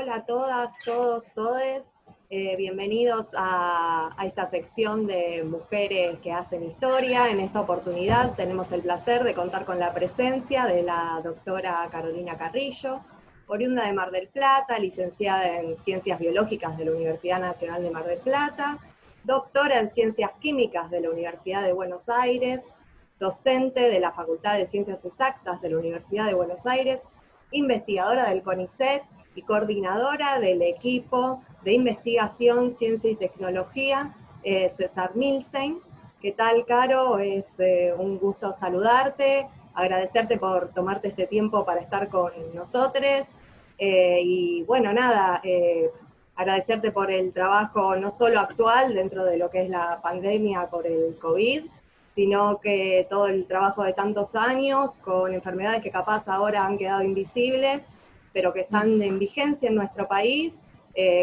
Hola a todas, todos, todes. Bienvenidos a esta sección de mujeres que hacen historia. En esta oportunidad tenemos el placer de contar con la presencia de la doctora Carolina Carrillo, oriunda de Mar del Plata, licenciada en Ciencias Biológicas de la Universidad Nacional de Mar del Plata, doctora en Ciencias Químicas de la Universidad de Buenos Aires, docente de la Facultad de Ciencias Exactas de la Universidad de Buenos Aires, investigadora del CONICET y coordinadora del equipo de investigación, ciencia y tecnología, César Milstein. ¿Qué tal, Caro? Es un gusto saludarte, agradecerte por tomarte este tiempo para estar con nosotros. Y bueno, nada, agradecerte por el trabajo no solo actual dentro de lo que es la pandemia por el COVID, sino que todo el trabajo de tantos años con enfermedades que capaz ahora han quedado invisibles, pero que están en vigencia en nuestro país,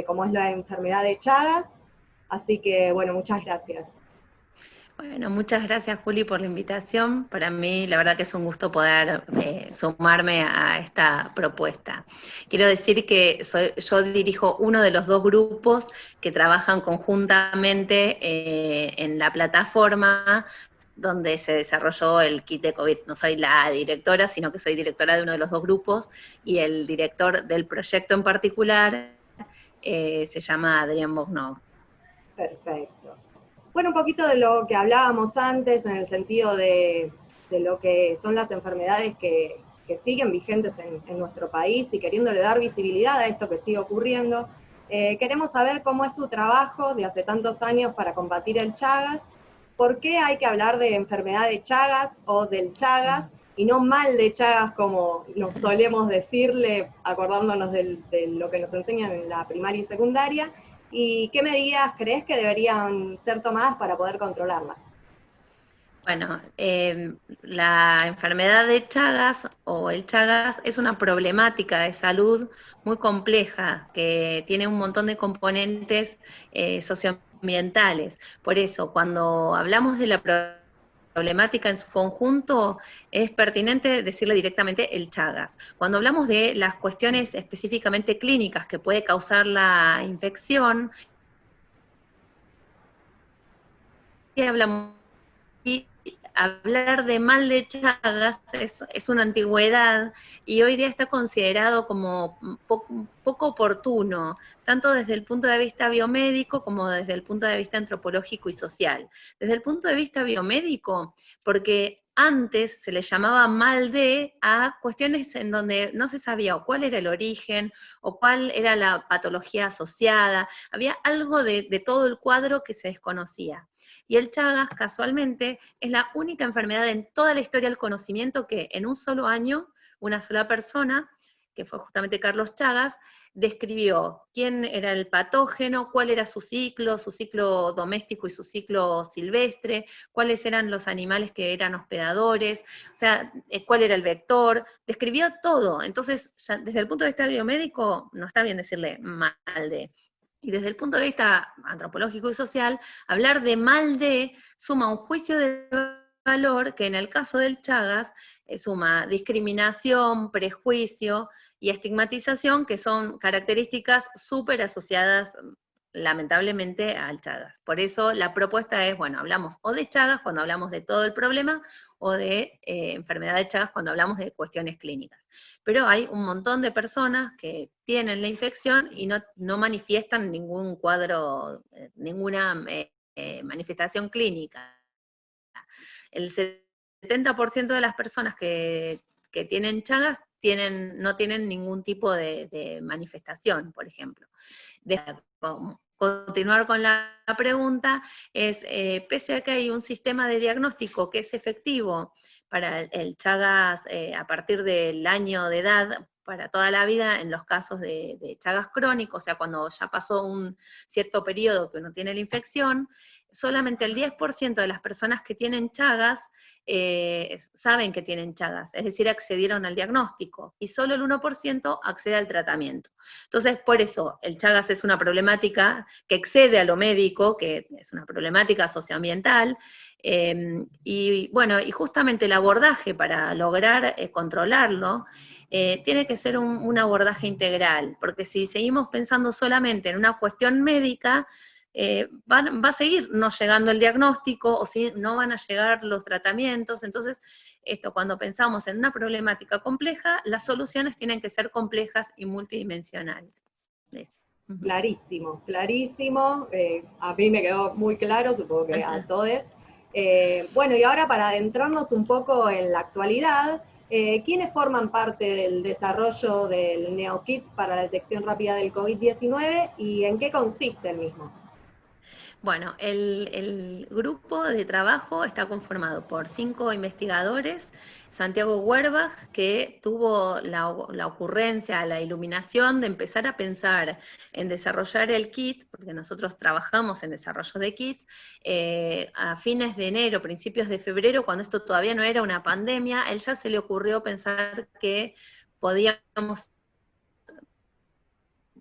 como es la enfermedad de Chagas. Así que, bueno, muchas gracias. Bueno, muchas gracias, Juli, por la invitación. Para mí, la verdad que es un gusto poder sumarme a esta propuesta. Quiero decir que yo dirijo uno de los dos grupos que trabajan conjuntamente en la plataforma donde se desarrolló el kit de COVID. No soy la directora, sino que soy directora de uno de los dos grupos, y el director del proyecto en particular se llama Adrián Bognov. Perfecto. Bueno, un poquito de lo que hablábamos antes, en el sentido de lo que son las enfermedades que siguen vigentes en nuestro país, y queriéndole dar visibilidad a esto que sigue ocurriendo. Queremos saber cómo es tu trabajo de hace tantos años para combatir el Chagas. ¿Por qué hay que hablar de enfermedad de Chagas o del Chagas y no mal de Chagas, como nos solemos decirle, acordándonos de lo que nos enseñan en la primaria y secundaria? ¿Y qué medidas crees que deberían ser tomadas para poder controlarla? Bueno, la enfermedad de Chagas o el Chagas es una problemática de salud muy compleja que tiene un montón de componentes socioambientales. Por eso, cuando hablamos de la problemática en su conjunto, es pertinente decirle directamente el Chagas. Cuando hablamos de las cuestiones específicamente clínicas que puede causar la infección, ¿qué hablamos? Y hablar de mal de Chagas es una antigüedad, y hoy día está considerado como poco oportuno, tanto desde el punto de vista biomédico como desde el punto de vista antropológico y social. Desde el punto de vista biomédico, porque antes se le llamaba mal de a cuestiones en donde no se sabía o cuál era el origen o cuál era la patología asociada, había algo de todo el cuadro que se desconocía. Y el Chagas, casualmente, es la única enfermedad en toda la historia del conocimiento que en un solo año, una sola persona, que fue justamente Carlos Chagas, describió quién era el patógeno, cuál era su ciclo doméstico y su ciclo silvestre, cuáles eran los animales que eran hospedadores, o sea, cuál era el vector, describió todo. Entonces, ya desde el punto de vista biomédico, no está bien decirle mal de. Y desde el punto de vista antropológico y social, hablar de mal de suma un juicio de valor que en el caso del Chagas suma discriminación, prejuicio y estigmatización, que son características súper asociadas lamentablemente al Chagas. Por eso la propuesta es, bueno, hablamos o de Chagas cuando hablamos de todo el problema, o de enfermedad de Chagas cuando hablamos de cuestiones clínicas. Pero hay un montón de personas que tienen la infección y no manifiestan ningún cuadro, ninguna manifestación clínica. El 70% de las personas que tienen Chagas no tienen ningún tipo de manifestación, por ejemplo. Continuar con la pregunta, pese a que hay un sistema de diagnóstico que es efectivo para el Chagas a partir del año de edad, para toda la vida, en los casos de Chagas crónico, o sea, cuando ya pasó un cierto periodo que uno tiene la infección, solamente el 10% de las personas que tienen Chagas saben que tienen Chagas, es decir, accedieron al diagnóstico, y solo el 1% accede al tratamiento. Entonces, por eso, el Chagas es una problemática que excede a lo médico, que es una problemática socioambiental, y bueno, y justamente el abordaje para lograr controlarlo tiene que ser un abordaje integral, porque si seguimos pensando solamente en una cuestión médica, va a seguir no llegando el diagnóstico, o si no van a llegar los tratamientos. Entonces, cuando pensamos en una problemática compleja, las soluciones tienen que ser complejas y multidimensionales. Clarísimo, clarísimo. A mí me quedó muy claro, supongo que a todos. Bueno, y ahora para adentrarnos un poco en la actualidad, ¿quiénes forman parte del desarrollo del NeoKit para la detección rápida del COVID-19 y en qué consiste el mismo? Bueno, el grupo de trabajo está conformado por 5 investigadores. Santiago Huerbach, que tuvo la ocurrencia, la iluminación de empezar a pensar en desarrollar el kit, porque nosotros trabajamos en desarrollo de kits, a fines de enero, principios de febrero, cuando esto todavía no era una pandemia, a él ya se le ocurrió pensar que podíamos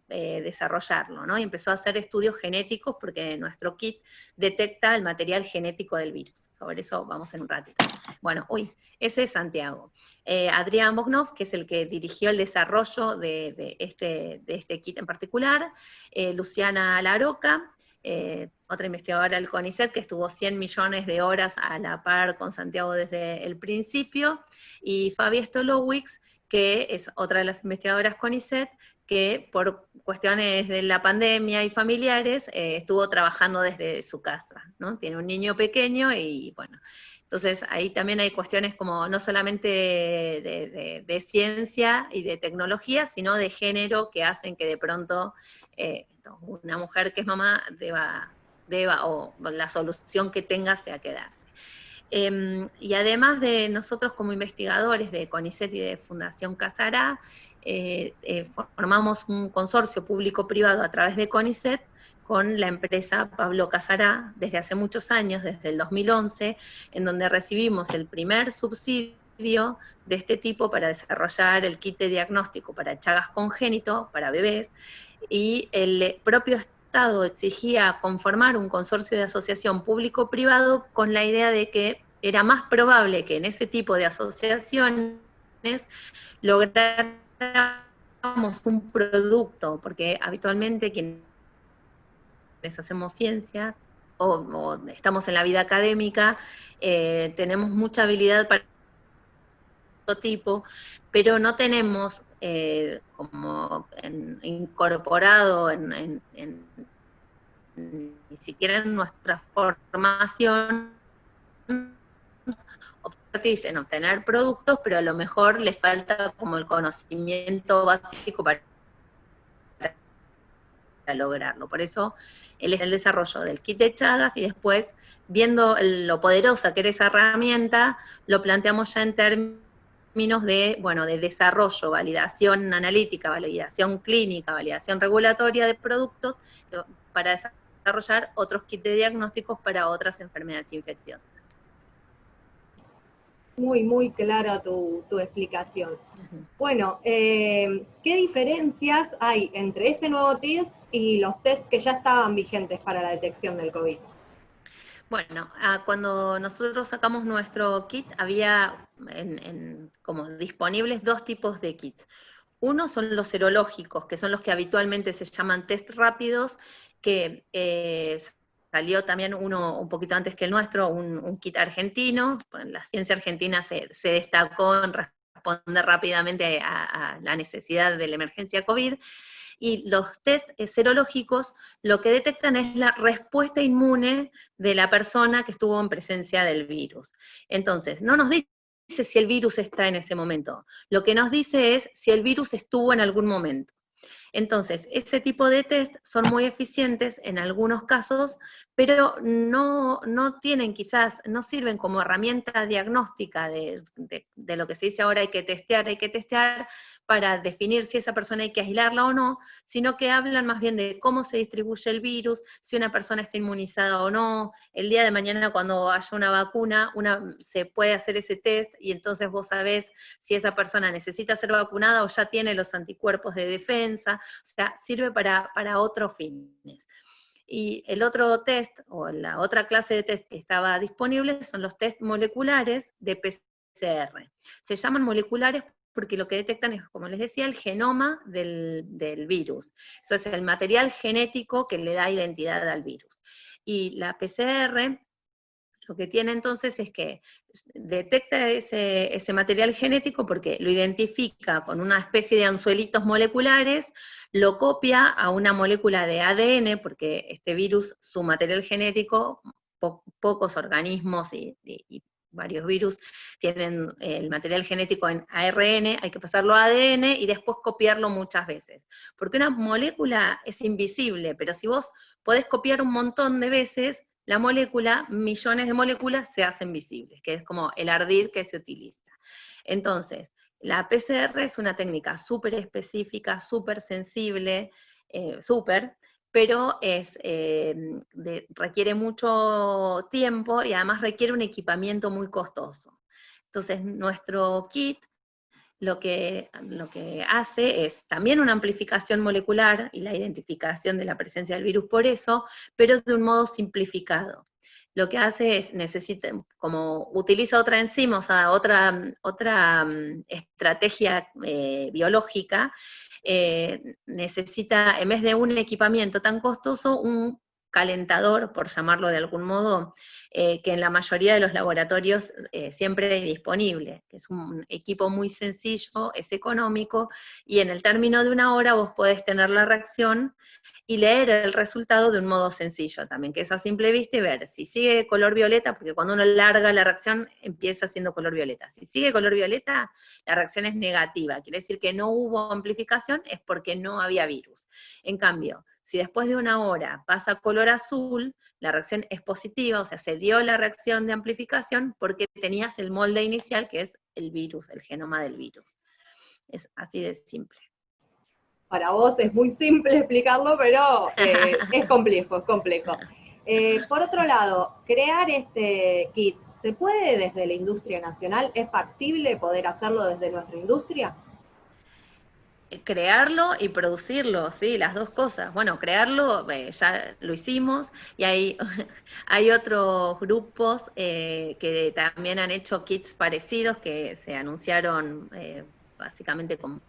desarrollarlo, ¿no? Y empezó a hacer estudios genéticos porque nuestro kit detecta el material genético del virus. Sobre eso vamos en un ratito. Bueno, ese es Santiago. Adrián Bognov, que es el que dirigió el desarrollo de este kit en particular. Luciana Laroca, otra investigadora del CONICET, que estuvo 100 millones de horas a la par con Santiago desde el principio. Y Fabi Stolowicz, que es otra de las investigadoras CONICET, que por cuestiones de la pandemia y familiares estuvo trabajando desde su casa, ¿no? Tiene un niño pequeño y bueno, entonces ahí también hay cuestiones como no solamente de ciencia y de tecnología, sino de género que hacen que de pronto una mujer que es mamá deba o la solución que tenga sea quedarse. Y además de nosotros como investigadores de CONICET y de Fundación Casará, formamos un consorcio público-privado a través de CONICET con la empresa Pablo Casará desde hace muchos años, desde el 2011, en donde recibimos el primer subsidio de este tipo para desarrollar el kit de diagnóstico para Chagas congénito, para bebés, y el propio Estado exigía conformar un consorcio de asociación público-privado con la idea de que era más probable que en ese tipo de asociaciones lográramos un producto, porque habitualmente quienes hacemos ciencia o estamos en la vida académica, tenemos mucha habilidad para todo tipo, pero no tenemos como incorporado ni siquiera en nuestra formación en obtener productos, pero a lo mejor le falta como el conocimiento básico para lograrlo. Por eso el desarrollo del kit de Chagas y después, viendo lo poderosa que era esa herramienta, lo planteamos ya en términos de, bueno, de desarrollo, validación analítica, validación clínica, validación regulatoria de productos, para desarrollar otros kits de diagnósticos para otras enfermedades infecciosas. Muy, muy clara tu explicación. Bueno, ¿qué diferencias hay entre este nuevo test y los test que ya estaban vigentes para la detección del COVID? Bueno, cuando nosotros sacamos nuestro kit, había como disponibles 2 tipos de kits. Uno son los serológicos, que son los que habitualmente se llaman test rápidos, que salió también uno un poquito antes que el nuestro, un kit argentino. La ciencia argentina se destacó en responder rápidamente a la necesidad de la emergencia COVID. Y los test serológicos lo que detectan es la respuesta inmune de la persona que estuvo en presencia del virus. Entonces, no nos dice si el virus está en ese momento, lo que nos dice es si el virus estuvo en algún momento. Entonces, ese tipo de test son muy eficientes en algunos casos, pero no tienen quizás, no sirven como herramienta diagnóstica de lo que se dice ahora hay que testear para definir si esa persona hay que aislarla o no, sino que hablan más bien de cómo se distribuye el virus, si una persona está inmunizada o no. El día de mañana cuando haya una vacuna, se puede hacer ese test y entonces vos sabés si esa persona necesita ser vacunada o ya tiene los anticuerpos de defensa. O sea, sirve para otros fines. Y el otro test, o la otra clase de test que estaba disponible, son los test moleculares de PCR. Se llaman moleculares porque lo que detectan es, como les decía, el genoma del virus. Eso es el material genético que le da identidad al virus. Y la PCR lo que tiene entonces es que detecta ese material genético porque lo identifica con una especie de anzuelitos moleculares, lo copia a una molécula de ADN, porque este virus, su material genético, pocos organismos y varios virus tienen el material genético en ARN, hay que pasarlo a ADN y después copiarlo muchas veces. Porque una molécula es invisible, pero si vos podés copiar un montón de veces, la molécula, millones de moléculas se hacen visibles, que es como el ardid que se utiliza. Entonces, la PCR es una técnica súper específica, súper sensible, pero requiere mucho tiempo y además requiere un equipamiento muy costoso. Entonces, nuestro kit lo que hace es también una amplificación molecular y la identificación de la presencia del virus por eso, pero de un modo simplificado. Lo que hace es, como utiliza otra enzima, o sea, otra estrategia biológica, necesita, en vez de un equipamiento tan costoso, un calentador, por llamarlo de algún modo, que en la mayoría de los laboratorios siempre hay disponible, que es un equipo muy sencillo, es económico, y en el término de una hora vos podés tener la reacción y leer el resultado de un modo sencillo también, que es a simple vista y ver si sigue color violeta, porque cuando uno larga la reacción empieza siendo color violeta. Si sigue color violeta, la reacción es negativa, quiere decir que no hubo amplificación, es porque no había virus. En cambio, si después de una hora pasa color azul, la reacción es positiva, o sea, se dio la reacción de amplificación porque tenías el molde inicial, que es el virus, el genoma del virus. Es así de simple. Para vos es muy simple explicarlo, pero es complejo, es complejo. Por otro lado, crear este kit, ¿se puede desde la industria nacional? ¿Es factible poder hacerlo desde nuestra industria? Crearlo y producirlo, sí, las dos cosas. Bueno, crearlo ya lo hicimos y hay otros grupos que también han hecho kits parecidos que se anunciaron básicamente un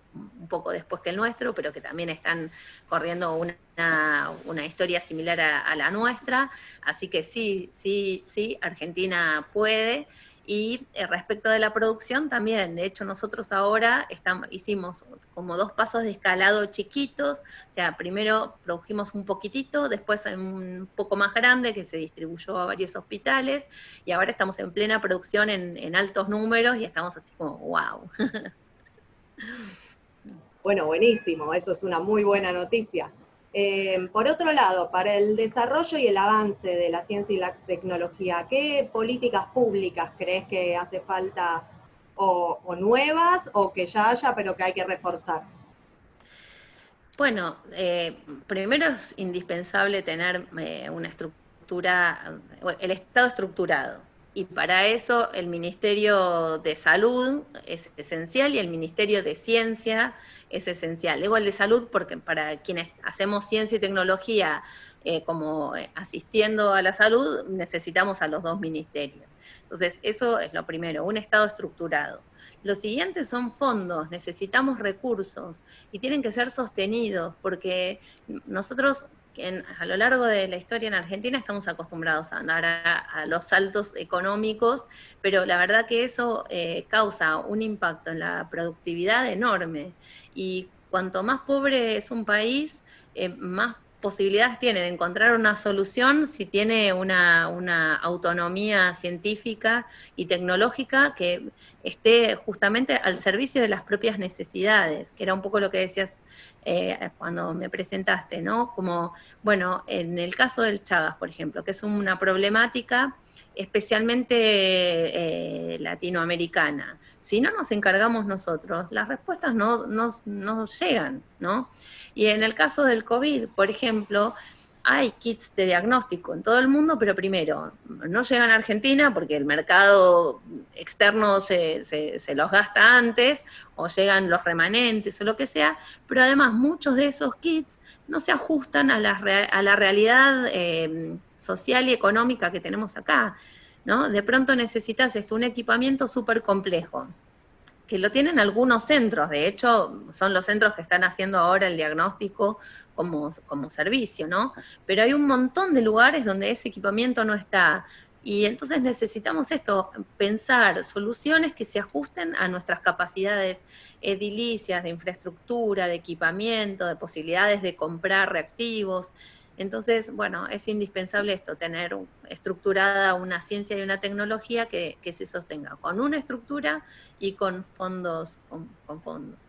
poco después que el nuestro, pero que también están corriendo una historia similar a la nuestra. Así que sí, sí, sí, Argentina puede. Y respecto de la producción también, de hecho nosotros ahora hicimos como 2 pasos de escalado chiquitos, o sea, primero produjimos un poquitito, después un poco más grande que se distribuyó a varios hospitales, y ahora estamos en plena producción en altos números y estamos así como, wow. Bueno, buenísimo, eso es una muy buena noticia. Por otro lado, para el desarrollo y el avance de la ciencia y la tecnología, ¿qué políticas públicas crees que hace falta o nuevas o que ya haya pero que hay que reforzar? Bueno, primero es indispensable tener una estructura, el Estado estructurado. Y para eso el Ministerio de Salud es esencial y el Ministerio de Ciencia es esencial. Digo el de Salud porque para quienes hacemos ciencia y tecnología como asistiendo a la salud, necesitamos a los dos ministerios. Entonces, eso es lo primero, un Estado estructurado. Lo siguiente son fondos, necesitamos recursos y tienen que ser sostenidos, porque nosotros a lo largo de la historia en Argentina estamos acostumbrados a andar a los saltos económicos, pero la verdad que eso causa un impacto en la productividad enorme, y cuanto más pobre es un país, más posibilidades tiene de encontrar una solución si tiene una autonomía científica y tecnológica que esté justamente al servicio de las propias necesidades, que era un poco lo que decías cuando me presentaste, ¿no? Como, bueno, en el caso del Chagas, por ejemplo, que es una problemática especialmente latinoamericana. Si no nos encargamos nosotros, las respuestas no llegan, ¿no? Y en el caso del COVID, por ejemplo, hay kits de diagnóstico en todo el mundo, pero primero, no llegan a Argentina porque el mercado externo se los gasta antes, o llegan los remanentes o lo que sea, pero además muchos de esos kits no se ajustan a la realidad social y económica que tenemos acá, ¿no? De pronto necesitas un equipamiento súper complejo, que lo tienen algunos centros, de hecho son los centros que están haciendo ahora el diagnóstico como servicio, ¿no? Pero hay un montón de lugares donde ese equipamiento no está. Y entonces necesitamos esto, pensar soluciones que se ajusten a nuestras capacidades edilicias, de infraestructura, de equipamiento, de posibilidades de comprar reactivos. Entonces, bueno, es indispensable esto, tener estructurada una ciencia y una tecnología que se sostenga con una estructura y con fondos, con fondos.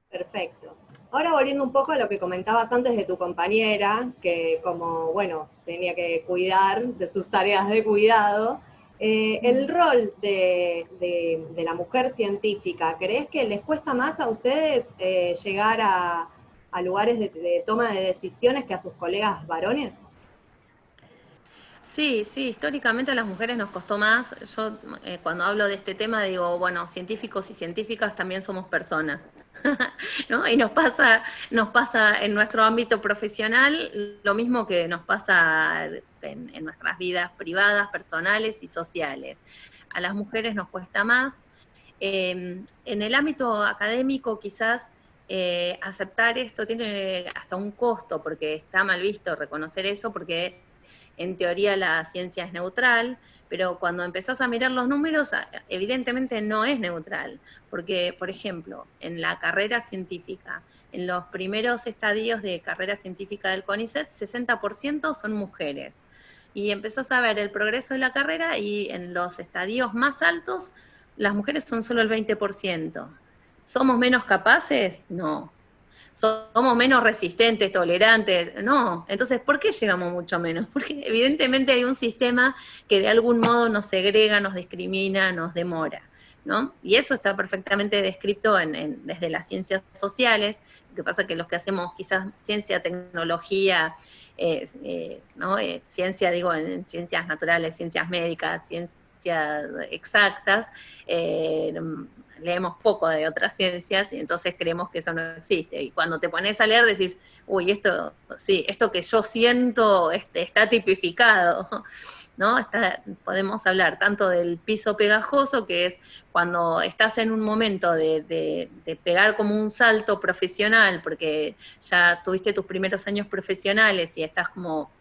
Perfecto. Ahora volviendo un poco a lo que comentabas antes de tu compañera, que como, bueno, tenía que cuidar de sus tareas de cuidado, el rol de la mujer científica, ¿crees que les cuesta más a ustedes llegar a lugares de toma de decisiones que a sus colegas varones? Sí, sí, históricamente a las mujeres nos costó más. Yo cuando hablo de este tema digo, bueno, científicos y científicas también somos personas, ¿no? Y nos pasa en nuestro ámbito profesional lo mismo que nos pasa en nuestras vidas privadas, personales y sociales. A las mujeres nos cuesta más. En el ámbito académico quizás aceptar esto tiene hasta un costo, porque está mal visto reconocer eso, porque en teoría la ciencia es neutral, pero cuando empezás a mirar los números, evidentemente no es neutral, porque, por ejemplo, en la carrera científica, en los primeros estadios de carrera científica del CONICET, 60% son mujeres. Y empezás a ver el progreso de la carrera y en los estadios más altos, las mujeres son solo el 20%. ¿Somos menos capaces? No. ¿Somos menos resistentes, tolerantes? No. Entonces, ¿por qué llegamos mucho menos? Porque evidentemente hay un sistema que de algún modo nos segrega, nos discrimina, nos demora, ¿no? Y eso está perfectamente descrito desde las ciencias sociales. Lo que pasa es que los que hacemos quizás ciencia, tecnología, ¿no? Ciencia, digo, en ciencias naturales, ciencias médicas, ciencias exactas, leemos poco de otras ciencias y entonces creemos que eso no existe. Y cuando te pones a leer decís, uy, esto, sí, esto que yo siento está tipificado, ¿no? Podemos hablar tanto del piso pegajoso, que es cuando estás en un momento de pegar como un salto profesional, porque ya tuviste tus primeros años profesionales y estás como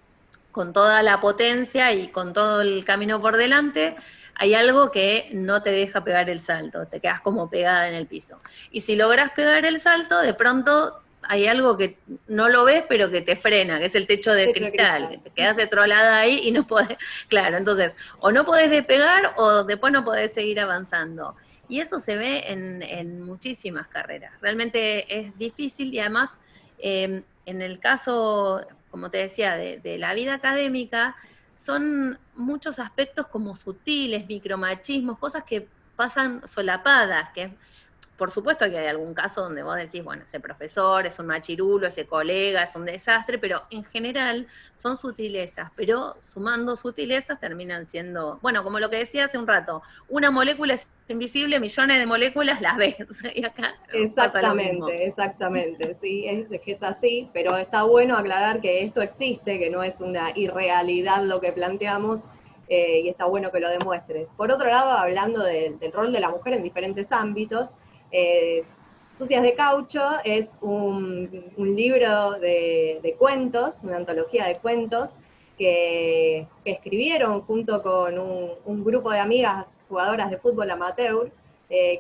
con toda la potencia y con todo el camino por delante, hay algo que no te deja pegar el salto, te quedas como pegada en el piso. Y si logras pegar el salto, de pronto hay algo que no lo ves, pero que te frena, que es el techo de cristal, que te quedas etrolada ahí y no podés, claro, entonces, o no podés despegar o después no podés seguir avanzando. Y eso se ve en muchísimas carreras. Realmente es difícil y además, en el caso, como te decía, de la vida académica, son muchos aspectos como sutiles, micromachismos, cosas que pasan solapadas, que por supuesto que hay algún caso donde vos decís, bueno, ese profesor es un machirulo, ese colega es un desastre, pero en general son sutilezas, pero sumando sutilezas terminan siendo, bueno, como lo que decía hace un rato, una molécula es invisible, millones de moléculas las ves, y acá pasa lo mismo. Exactamente, sí, que es así, pero está bueno aclarar que esto existe, que no es una irrealidad lo que planteamos, y está bueno que lo demuestres. Por otro lado, hablando del rol de la mujer en diferentes ámbitos, Sucias de Caucho es un libro de cuentos, una antología de cuentos, que escribieron junto con un grupo de amigas jugadoras de fútbol amateur.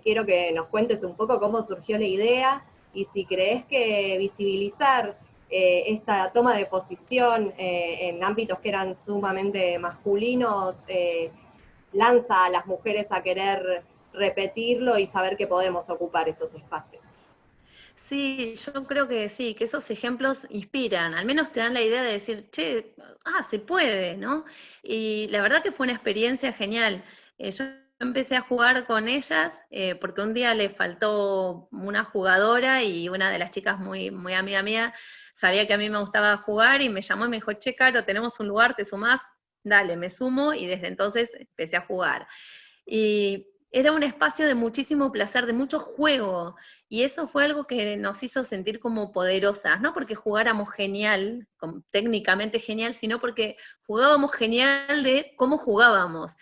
Quiero que nos cuentes un poco cómo surgió la idea y si crees que visibilizar esta toma de posición en ámbitos que eran sumamente masculinos lanza a las mujeres a querer repetirlo y saber que podemos ocupar esos espacios. Sí, yo creo que sí, que esos ejemplos inspiran, al menos te dan la idea de decir, che, se puede, ¿no? Y la verdad que fue una experiencia genial. Yo empecé a jugar con ellas porque un día le faltó una jugadora y una de las chicas muy, muy amiga mía sabía que a mí me gustaba jugar y me llamó y me dijo, che, Caro, tenemos un lugar, ¿te sumás? Dale, me sumo y desde entonces empecé a jugar. Y era un espacio de muchísimo placer, de mucho juego, y eso fue algo que nos hizo sentir como poderosas, no porque jugáramos genial, técnicamente genial, sino porque jugábamos genial de cómo jugábamos.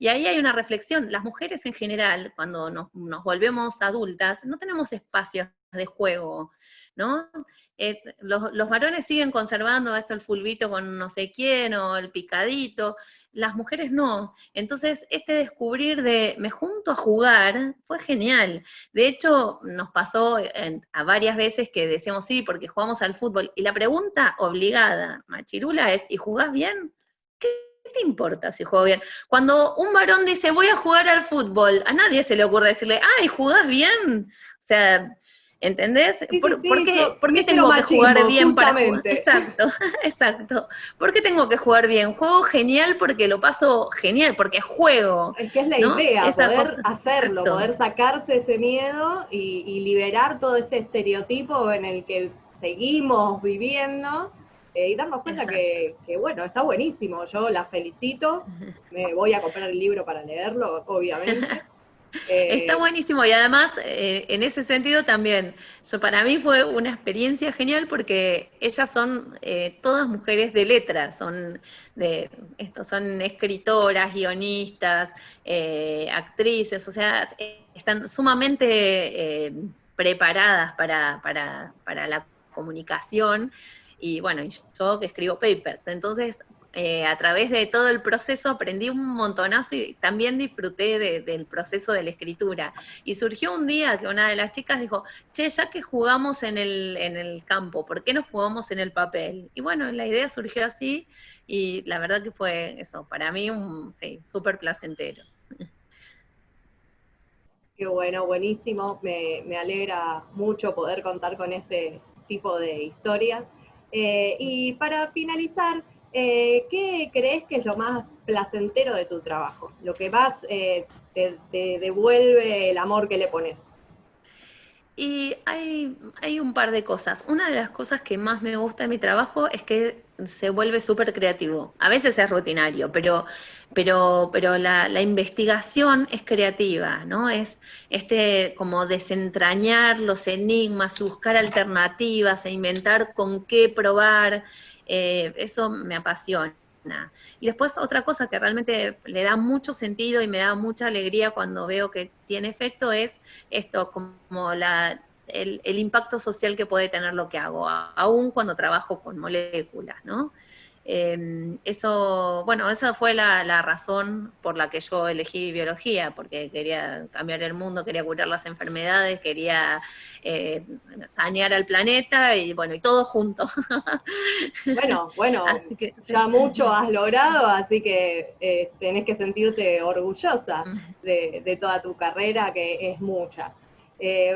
Y ahí hay una reflexión. Las mujeres en general, cuando nos volvemos adultas, no tenemos espacios de juego, ¿no? Los varones siguen conservando esto, el fulbito con no sé quién, o el picadito, las mujeres no. Entonces, este descubrir de me junto a jugar fue genial. De hecho, nos pasó a varias veces que decíamos sí, porque jugamos al fútbol, y la pregunta obligada, Machirula, es, ¿y jugás bien? ¿Qué te importa si juego bien? Cuando un varón dice, voy a jugar al fútbol, a nadie se le ocurre decirle, ay, ¿jugás bien? O sea, ¿entendés? Sí, sí, ¿Por sí, qué tengo que jugar micromachismo, bien para jugar? justamente. Exacto, exacto. ¿Por qué tengo que jugar bien? Juego genial porque lo paso genial, porque juego, Es que es la ¿no? idea, Esa poder cosa, hacerlo, exacto, poder sacarse ese miedo y liberar todo este estereotipo en el que seguimos viviendo y darnos cuenta exacto. bueno, está buenísimo. Yo la felicito, me voy a comprar el libro para leerlo, obviamente. Está Eh, buenísimo y además en ese sentido también, para mí fue una experiencia genial porque ellas son todas mujeres de letras, son escritoras, guionistas, actrices, o sea, están sumamente preparadas para la comunicación y bueno, yo que escribo papers, entonces a través de todo el proceso aprendí un montonazo y también disfruté del proceso de la escritura. Y surgió un día que una de las chicas dijo, che, ya que jugamos en el campo, ¿por qué no jugamos en el papel? Y bueno, la idea surgió así y la verdad que fue eso, para mí sí, súper placentero. Qué bueno, buenísimo. Me alegra mucho poder contar con este tipo de historias. Y para finalizar, ¿qué crees que es lo más placentero de tu trabajo? Lo que más te devuelve el amor que le pones. Y hay un par de cosas. Una de las cosas que más me gusta de mi trabajo es que se vuelve súper creativo. A veces es rutinario, pero la investigación es creativa, ¿no? Es como desentrañar los enigmas, buscar alternativas e inventar con qué probar. Eso me apasiona. Y después otra cosa que realmente le da mucho sentido y me da mucha alegría cuando veo que tiene efecto es esto, como el impacto social que puede tener lo que hago, aún cuando trabajo con moléculas, ¿no? Bueno, esa fue la razón por la que yo elegí biología, porque quería cambiar el mundo, quería curar las enfermedades, quería sanear al planeta y bueno, y todo junto. Bueno, Así que sí. ya mucho has logrado, así que tenés que sentirte orgullosa de toda tu carrera, que es mucha.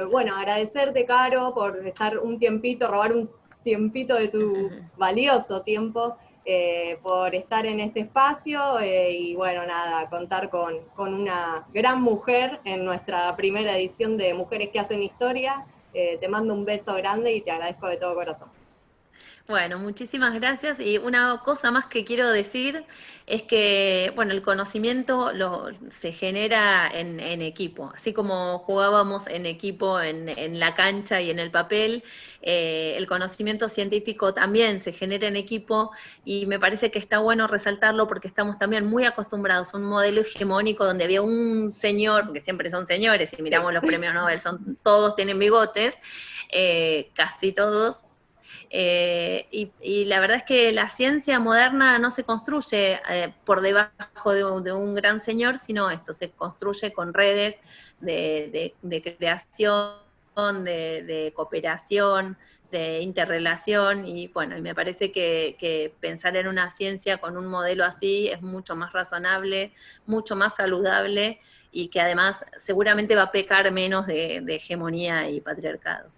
Bueno, agradecerte, Caro, por estar un tiempito, robar un tiempito de tu valioso tiempo, por estar en este espacio y bueno, nada, contar con una gran mujer en nuestra primera edición de Mujeres que hacen historia. Te mando un beso grande y te agradezco de todo corazón. Bueno, muchísimas gracias. Y una cosa más que quiero decir es que, bueno, el conocimiento se genera en equipo. Así como jugábamos en equipo en la cancha y en el papel, el conocimiento científico también se genera en equipo y me parece que está bueno resaltarlo porque estamos también muy acostumbrados a un modelo hegemónico donde había un señor, que siempre son señores, si miramos Sí. los premios Nobel, todos tienen bigotes, casi todos, y la verdad es que la ciencia moderna no se construye por debajo de un gran señor, sino esto, se construye con redes de creación, de cooperación, de interrelación, y bueno, y me parece que pensar en una ciencia con un modelo así es mucho más razonable, mucho más saludable, y que además seguramente va a pecar menos de hegemonía y patriarcado.